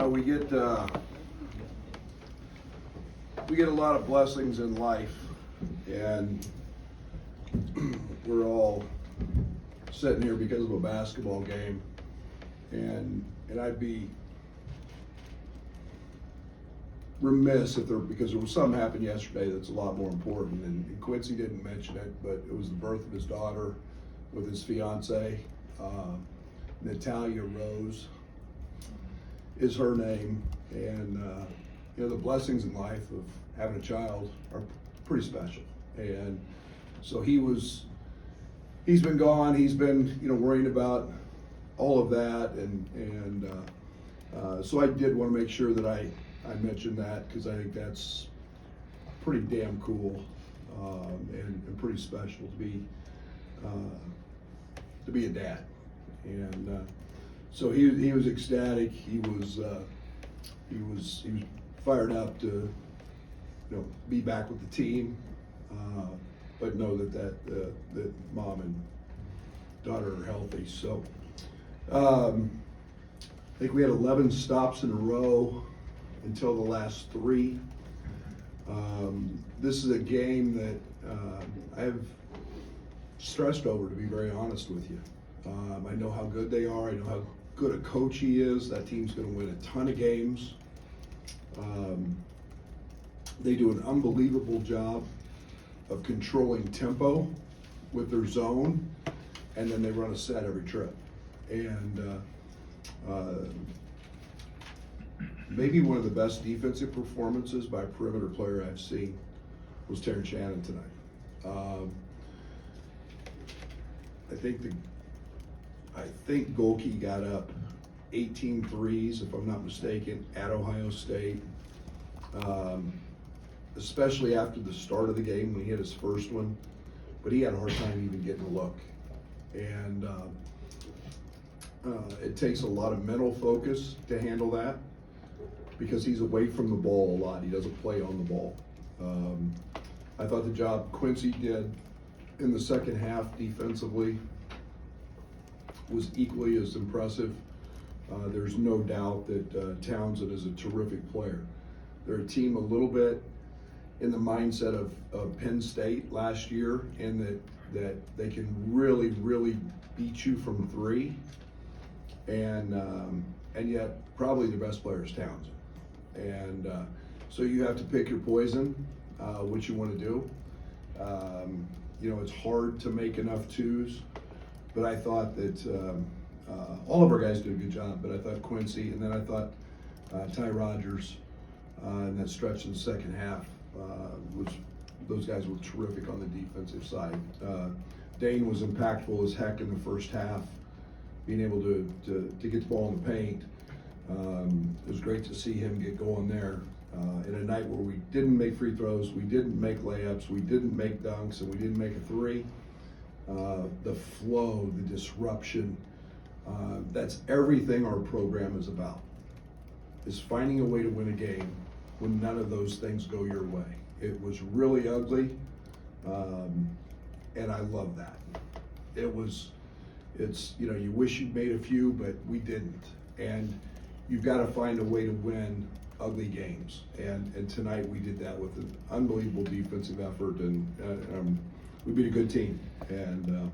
We get a lot of blessings in life, and we're all sitting here because of a basketball game, and I'd be remiss if because there was something happened yesterday that's a lot more important, and Quincy didn't mention it, but it was the birth of his daughter with his fiance. Natalia Rose is her name, and the blessings in life of having a child are pretty special. And so he's been gone. He's been worrying about all of that, and so I did want to make sure that I mentioned that, because I think that's pretty damn cool and pretty special to be a dad. And so he was ecstatic. He was fired up to be back with the team, but know that mom and daughter are healthy. So I think we had 11 stops in a row until the last 3. This is a game that I've stressed over, to be very honest with you. I know how good they are. I know how good a coach he is. That team's going to win a ton of games. They do an unbelievable job of controlling tempo with their zone, and then they run a set every trip. And maybe one of the best defensive performances by a perimeter player I've seen was Terrence Shannon tonight. I think Golke got up 18 threes, if I'm not mistaken, at Ohio State. Especially after the start of the game when he hit his first one, but he had a hard time even getting a look. And it takes a lot of mental focus to handle that, because he's away from the ball a lot. He doesn't play on the ball. I thought the job Quincy did in the second half defensively was equally as impressive. There's no doubt that Townsend is a terrific player. They're a team a little bit in the mindset of Penn State last year, in that they can really, really beat you from 3, and yet probably the best player is Townsend. And so you have to pick your poison, what you want to do. It's hard to make enough 2s, but I thought that all of our guys did a good job, but I thought Quincy, and then I thought Ty Rodgers in that stretch in the second half, those guys were terrific on the defensive side. Dane was impactful as heck in the first half, being able to get the ball in the paint. It was great to see him get going there in a night where we didn't make free throws, we didn't make layups, we didn't make dunks, and we didn't make a 3. The flow, the disruption, that's everything our program is about, is finding a way to win a game when none of those things go your way. It was really ugly, and I love that. You wish you'd made a few, but we didn't. And you've got to find a way to win ugly games. And tonight we did that with an unbelievable defensive effort, and we beat a good team. And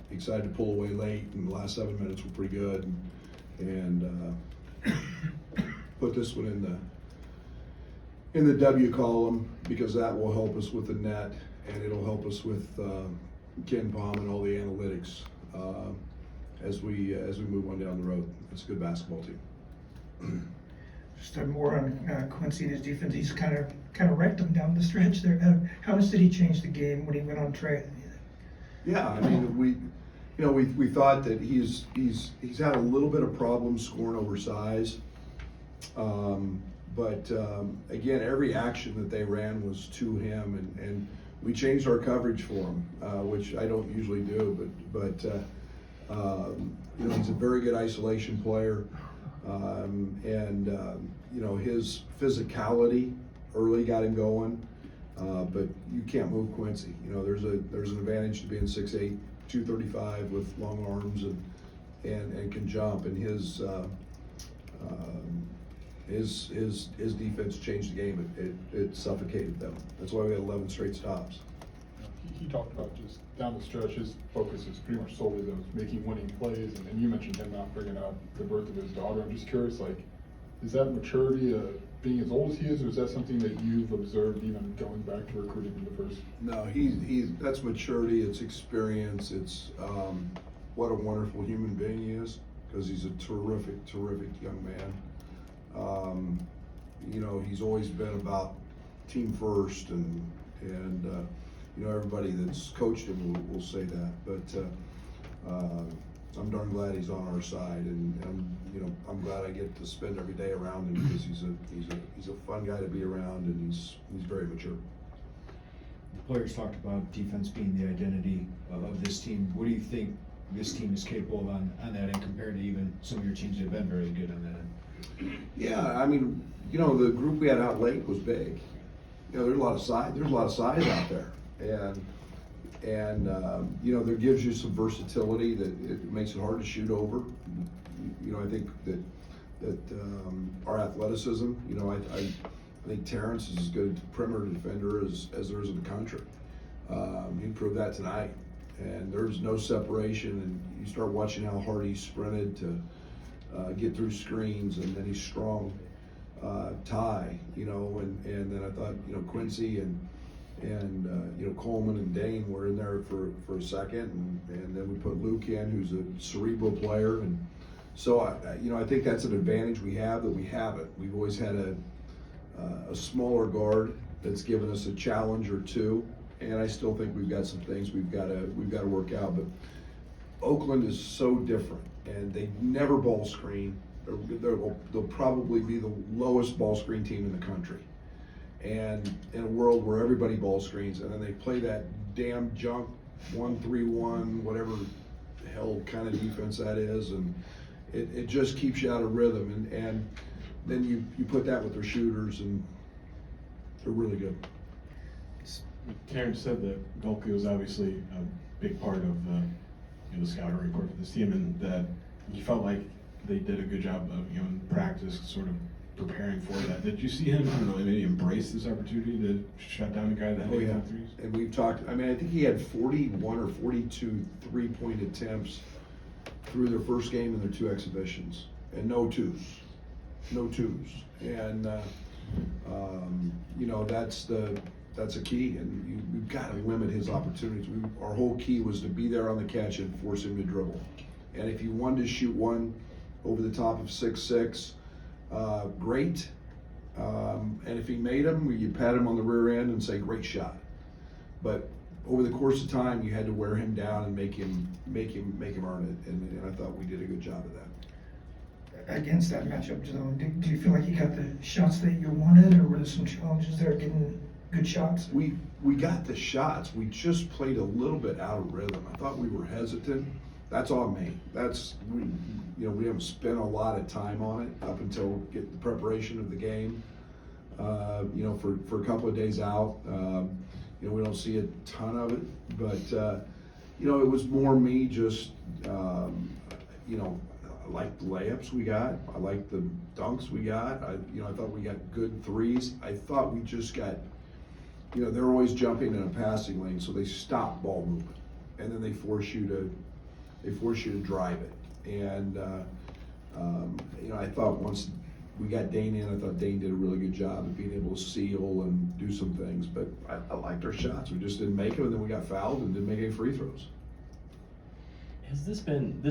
excited to pull away late, and the last 7 minutes were pretty good. And put this one in the W column, because that will help us with the net, and it'll help us with Ken Palm and all the analytics as we move on down the road. It's a good basketball team. Just more on Quincy and his defense. He's kind of wrecked them down the stretch there. How much did he change the game when he went on track? Yeah, I mean, we thought that he's had a little bit of problems scoring over size. But again, every action that they ran was to him, and we changed our coverage for him, which I don't usually do, but he's a very good isolation player, and his physicality early got him going, but you can't move Quincy. There's an advantage to being 6'8", 235 with long arms and can jump, and his His defense changed the game. It suffocated them. That's why we had 11 straight stops. He talked about just down the stretch, his focus is pretty much solely those making winning plays, and you mentioned him not bringing up the birth of his daughter. I'm just curious, like, is that maturity being as old as he is, or is that something that you've observed even going back to recruiting in the first? No, that's maturity. It's experience. It's what a wonderful human being he is, because he's a terrific young man. You know, he's always been about team first, and you know, everybody that's coached him will say that. But I'm darn glad he's on our side, and you know, I'm glad I get to spend every day around him, because he's a fun guy to be around, and he's very mature. The players talked about defense being the identity of this team. What do you think this team is capable of on that end, compared to even some of your teams that have been very good on that end? Yeah, I mean, you know, the group we had out late was big. You know, there's a lot of size out there, and you know, there gives you some versatility that it makes it hard to shoot over. You know, I think that our athleticism. You know, I think Terrence is as good a perimeter defender as there is in the country. He proved that tonight, and there's no separation. And you start watching how hard he sprinted to get through screens, and then he's strong. Ty, you know, and then I thought, you know, Quincy and you know, Coleman and Dane were in there for a second, and then we put Luke in, who's a cerebral player, and so you know, I think that's an advantage we have that we haven't. We've always had a smaller guard that's given us a challenge or two, and I still think we've got some things we've got to work out. But Oakland is so different, and they never ball screen. They'll probably be the lowest ball screen team in the country. And in a world where everybody ball screens, and then they play that damn junk 1-3-1, whatever the hell kind of defense that is, and it just keeps you out of rhythm. And then you put that with their shooters, and they're really good. Terrence said that Golke was obviously a big part of you know, the scouting report for this team, and that you felt like they did a good job of, you know, in practice, sort of preparing for that. Did you see him, I don't know, maybe embrace this opportunity to shut down a guy that had 85 threes? And we've talked, I mean, I think he had 41 or 42 three-point attempts through their first game and their two exhibitions, and no twos. And you know, that's a key, and we've got to limit his opportunities. Our whole key was to be there on the catch and force him to dribble. And if you wanted to shoot one over the top of 6'6", great. And if he made them, you pat him on the rear end and say, great shot. But over the course of time, you had to wear him down and make him earn it. And I thought we did a good job of that. Against that matchup, do you feel like you got the shots that you wanted, or were there some challenges there getting good shots? We got the shots. We just played a little bit out of rhythm. I thought we were hesitant. That's on me. You know, we haven't spent a lot of time on it up until get the preparation of the game. You know, for a couple of days out, you know, we don't see a ton of it, but you know, it was more me just, you know, I like the layups we got. I like the dunks we got. You know, I thought we got good threes. I thought we just got, you know, they're always jumping in a passing lane, so they stop ball movement, and then they force you to drive it. And you know, I thought once we got Dane in, I thought Dane did a really good job of being able to seal and do some things. But I liked our shots. We just didn't make them, and then we got fouled and didn't make any free throws. Has this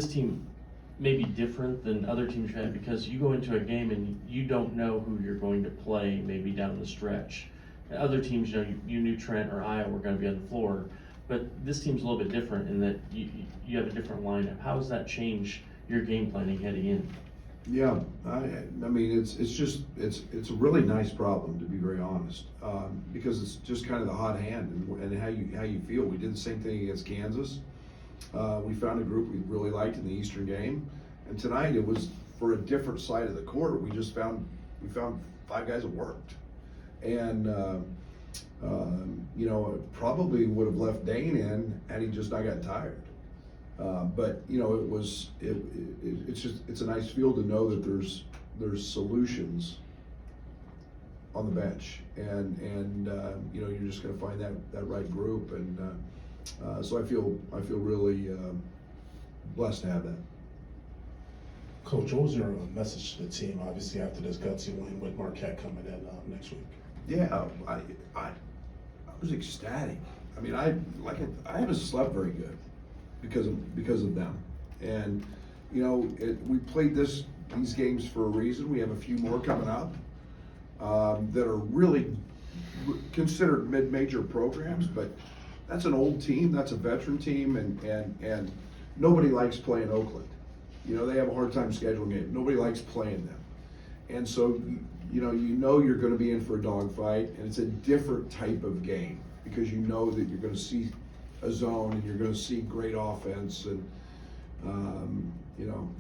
team maybe different than other teams you've had, because you go into a game and you don't know who you're going to play maybe down the stretch? Other teams, you know, you knew Trent or Iowa were going to be on the floor, but this team's a little bit different in that you have a different lineup. How does that change your game planning heading in? Yeah, I mean, it's a really nice problem, to be very honest, because it's just kind of the hot hand and how you feel. We did the same thing against Kansas. We found a group we really liked in the Eastern game, and tonight it was for a different side of the court. We found 5 guys that worked, and you know, probably would have left Dane in had he just not gotten tired. But you know, it's a nice feel to know that there's solutions on the bench, and you know, you're just going to find that right group, and so I feel really blessed to have that. Coach, what was your message to the team, obviously, after this gutsy win with Marquette coming in next week? Yeah, I was ecstatic. I mean, I haven't slept very good because of them, and you know, we played these games for a reason. We have a few more coming up that are really considered mid-major programs, but that's an old team, that's a veteran team, and nobody likes playing Oakland. You know, they have a hard time scheduling it. Nobody likes playing them. And so, you know you're going to be in for a dogfight, and it's a different type of game because you know that you're going to see a zone and you're going to see great offense, and you know,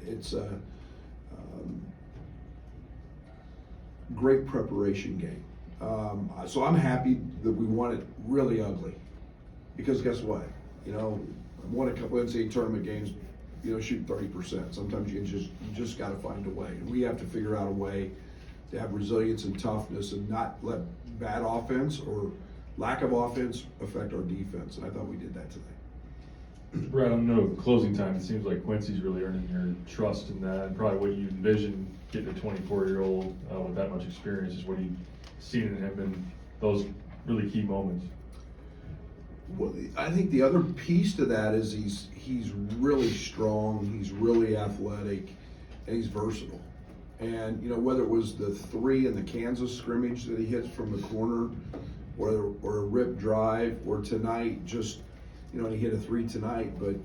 it's a great preparation game. So I'm happy that we won it really ugly, because guess what? You know, I won a couple NCAA tournament games, you know, shooting 30%. Sometimes you just got to find a way, and we have to figure out a way to have resilience and toughness and not let bad offense or lack of offense affect our defense. And I thought we did that today. Brad, I don't know, closing time, it seems like Quincy's really earning your trust in that, and probably what you envision getting a 24-year-old with that much experience is what you've seen in him in those really key moments. Well, I think the other piece to that is he's really strong, he's really athletic, and he's versatile. And you know, whether it was the 3 in the Kansas scrimmage that he hits from the corner, or a rip drive, or tonight, just, you know, he hit a 3 tonight, but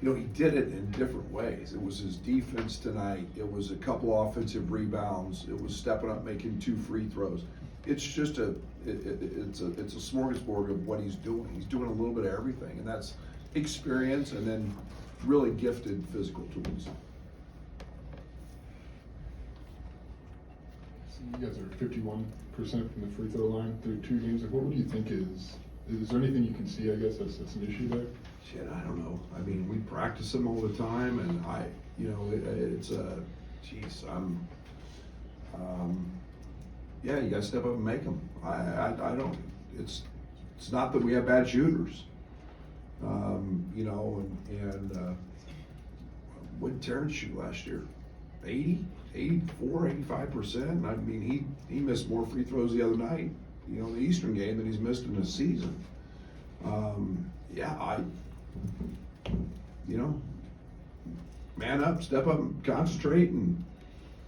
you know, he did it in different ways. It was his defense tonight, it was a couple offensive rebounds, it was stepping up, making 2 free throws. It's just it's a smorgasbord of what he's doing. He's doing a little bit of everything, and that's experience and then really gifted physical tools. So you guys are 51% from the free throw line through 2 games. Like, what do you think is there anything you can see, I guess, that's an issue there? Shit, I don't know. I mean, we practice them all the time, and it's geez, yeah, you gotta step up and make them. I don't. It's not that we have bad shooters. You know, and what did Terrence shoot last year? 80, 84, 85%. I mean, he missed more free throws the other night, you know, in the Eastern game than he's missed in a season. Yeah, you know, man up, step up, and concentrate, and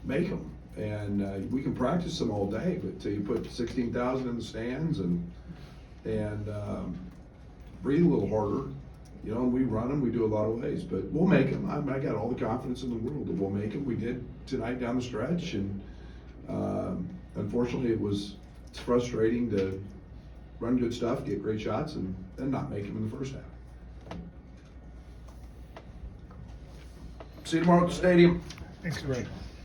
make them. And we can practice them all day, but till you put 16,000 in the stands and breathe a little harder, you know, and we run them, we do a lot of ways, but we'll make them. I got all the confidence in the world that we'll make them. We did tonight down the stretch, and unfortunately it's frustrating to run good stuff, get great shots, and then not make them in the first half. See you tomorrow at the stadium. Thanks, Coach.